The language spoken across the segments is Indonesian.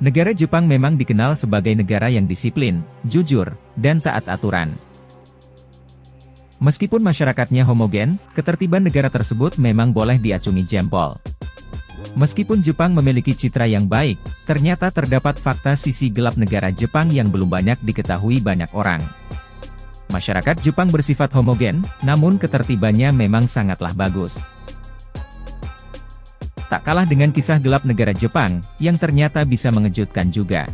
Negara Jepang memang dikenal sebagai negara yang disiplin, jujur, dan taat aturan. Meskipun masyarakatnya homogen, ketertiban negara tersebut memang boleh diacungi jempol. Meskipun Jepang memiliki citra yang baik, ternyata terdapat fakta sisi gelap negara Jepang yang belum banyak diketahui banyak orang. Masyarakat Jepang bersifat homogen, namun ketertibannya memang sangatlah bagus. Tak kalah dengan kisah gelap negara Jepang, yang ternyata bisa mengejutkan juga.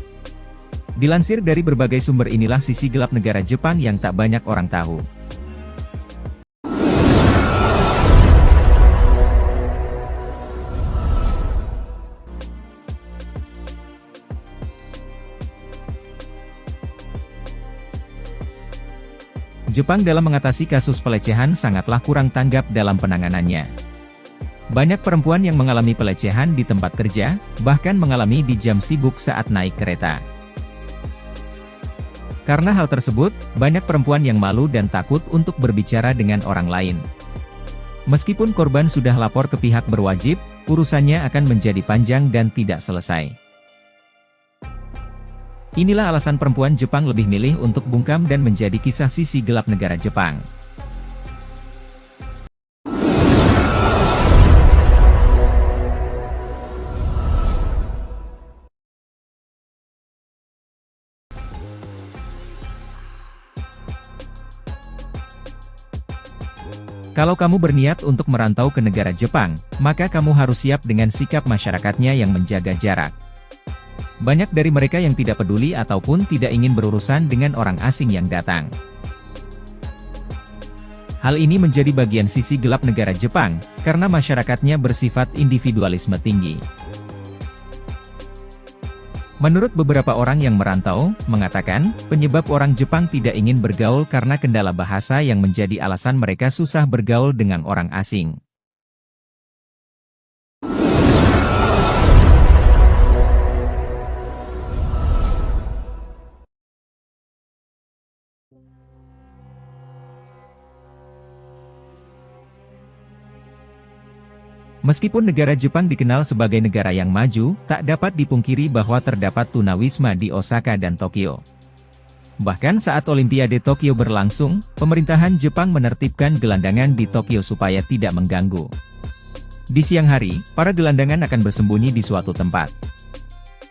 Dilansir dari berbagai sumber inilah sisi gelap negara Jepang yang tak banyak orang tahu. Jepang dalam mengatasi kasus pelecehan sangatlah kurang tanggap dalam penanganannya. Banyak perempuan yang mengalami pelecehan di tempat kerja, bahkan mengalami di jam sibuk saat naik kereta. Karena hal tersebut, banyak perempuan yang malu dan takut untuk berbicara dengan orang lain. Meskipun korban sudah lapor ke pihak berwajib, urusannya akan menjadi panjang dan tidak selesai. Inilah alasan perempuan Jepang lebih milih untuk bungkam dan menjadi kisah sisi gelap negara Jepang. Kalau kamu berniat untuk merantau ke negara Jepang, maka kamu harus siap dengan sikap masyarakatnya yang menjaga jarak. Banyak dari mereka yang tidak peduli ataupun tidak ingin berurusan dengan orang asing yang datang. Hal ini menjadi bagian sisi gelap negara Jepang, karena masyarakatnya bersifat individualisme tinggi. Menurut beberapa orang yang merantau, mengatakan, penyebab orang Jepang tidak ingin bergaul karena kendala bahasa yang menjadi alasan mereka susah bergaul dengan orang asing. Meskipun negara Jepang dikenal sebagai negara yang maju, tak dapat dipungkiri bahwa terdapat tunawisma di Osaka dan Tokyo. Bahkan saat Olimpiade Tokyo berlangsung, pemerintahan Jepang menertibkan gelandangan di Tokyo supaya tidak mengganggu. Di siang hari, para gelandangan akan bersembunyi di suatu tempat.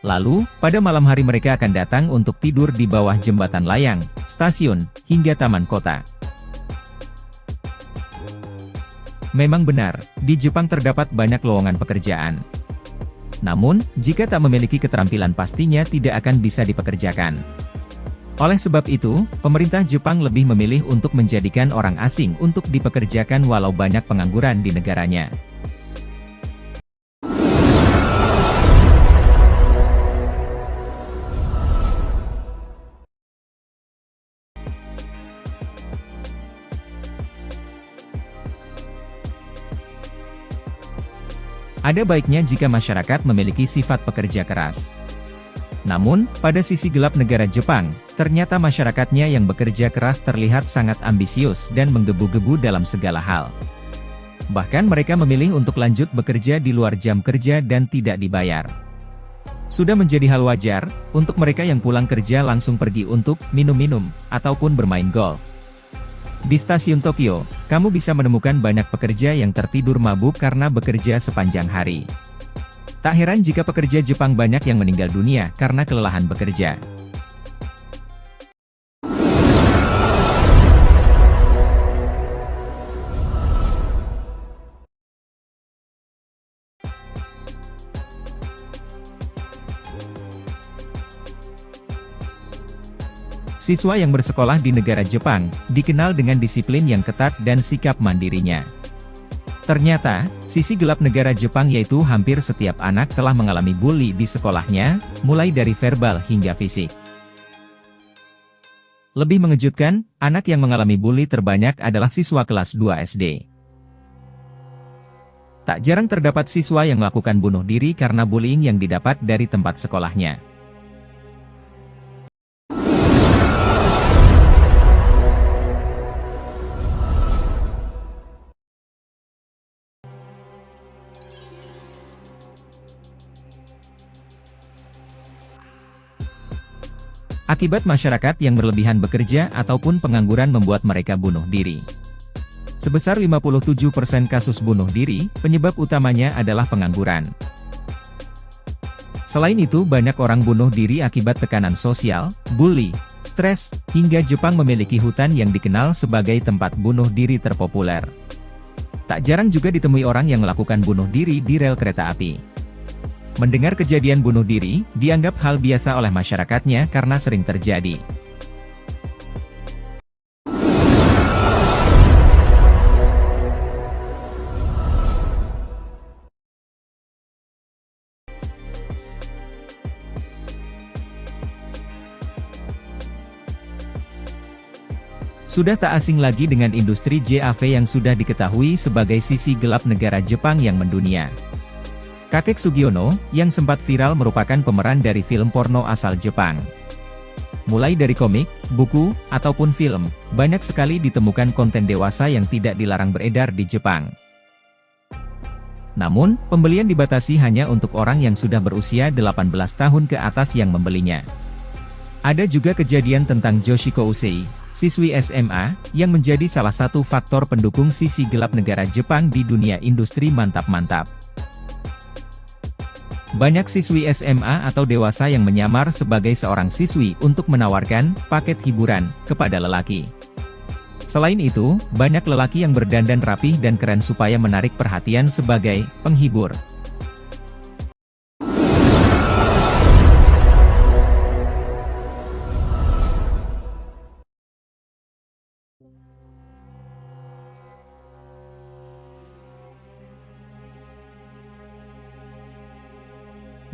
Lalu, pada malam hari mereka akan datang untuk tidur di bawah jembatan layang, stasiun, hingga taman kota. Memang benar, di Jepang terdapat banyak lowongan pekerjaan. Namun, jika tak memiliki keterampilan pastinya tidak akan bisa dipekerjakan. Oleh sebab itu, pemerintah Jepang lebih memilih untuk menjadikan orang asing untuk dipekerjakan walau banyak pengangguran di negaranya. Ada baiknya jika masyarakat memiliki sifat pekerja keras. Namun, pada sisi gelap negara Jepang, ternyata masyarakatnya yang bekerja keras terlihat sangat ambisius dan menggebu-gebu dalam segala hal. Bahkan mereka memilih untuk lanjut bekerja di luar jam kerja dan tidak dibayar. Sudah menjadi hal wajar, untuk mereka yang pulang kerja langsung pergi untuk minum-minum, ataupun bermain golf. Di stasiun Tokyo, kamu bisa menemukan banyak pekerja yang tertidur mabuk karena bekerja sepanjang hari. Tak heran jika pekerja Jepang banyak yang meninggal dunia karena kelelahan bekerja. Siswa yang bersekolah di negara Jepang, dikenal dengan disiplin yang ketat dan sikap mandirinya. Ternyata, sisi gelap negara Jepang yaitu hampir setiap anak telah mengalami bully di sekolahnya, mulai dari verbal hingga fisik. Lebih mengejutkan, anak yang mengalami bully terbanyak adalah siswa kelas 2 SD. Tak jarang terdapat siswa yang melakukan bunuh diri karena bullying yang didapat dari tempat sekolahnya. Akibat masyarakat yang berlebihan bekerja ataupun pengangguran membuat mereka bunuh diri. Sebesar 57% kasus bunuh diri, penyebab utamanya adalah pengangguran. Selain itu banyak orang bunuh diri akibat tekanan sosial, bully, stres, hingga Jepang memiliki hutan yang dikenal sebagai tempat bunuh diri terpopuler. Tak jarang juga ditemui orang yang melakukan bunuh diri di rel kereta api. Mendengar kejadian bunuh diri, dianggap hal biasa oleh masyarakatnya karena sering terjadi. Sudah tak asing lagi dengan industri JAV yang sudah diketahui sebagai sisi gelap negara Jepang yang mendunia. Kakek Sugiono, yang sempat viral merupakan pemeran dari film porno asal Jepang. Mulai dari komik, buku, ataupun film, banyak sekali ditemukan konten dewasa yang tidak dilarang beredar di Jepang. Namun, pembelian dibatasi hanya untuk orang yang sudah berusia 18 tahun ke atas yang membelinya. Ada juga kejadian tentang Yoshiko Usei, siswi SMA, yang menjadi salah satu faktor pendukung sisi gelap negara Jepang di dunia industri mantap-mantap. Banyak siswi SMA atau dewasa yang menyamar sebagai seorang siswi untuk menawarkan paket hiburan kepada lelaki. Selain itu, banyak lelaki yang berdandan rapih dan keren supaya menarik perhatian sebagai penghibur.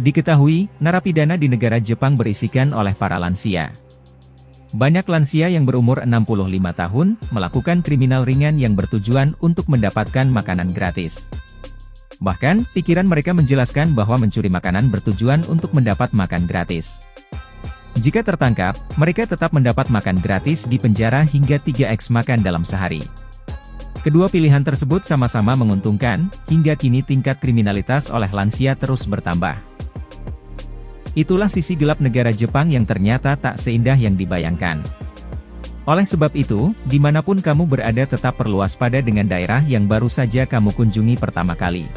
Diketahui, narapidana di negara Jepang berisikan oleh para lansia. Banyak lansia yang berumur 65 tahun, melakukan kriminal ringan yang bertujuan untuk mendapatkan makanan gratis. Bahkan, pikiran mereka menjelaskan bahwa mencuri makanan bertujuan untuk mendapat makan gratis. Jika tertangkap, mereka tetap mendapat makan gratis di penjara hingga 3x makan dalam sehari. Kedua pilihan tersebut sama-sama menguntungkan, hingga kini tingkat kriminalitas oleh lansia terus bertambah. Itulah sisi gelap negara Jepang yang ternyata tak seindah yang dibayangkan. Oleh sebab itu, dimanapun kamu berada tetap perlu waspada dengan daerah yang baru saja kamu kunjungi pertama kali.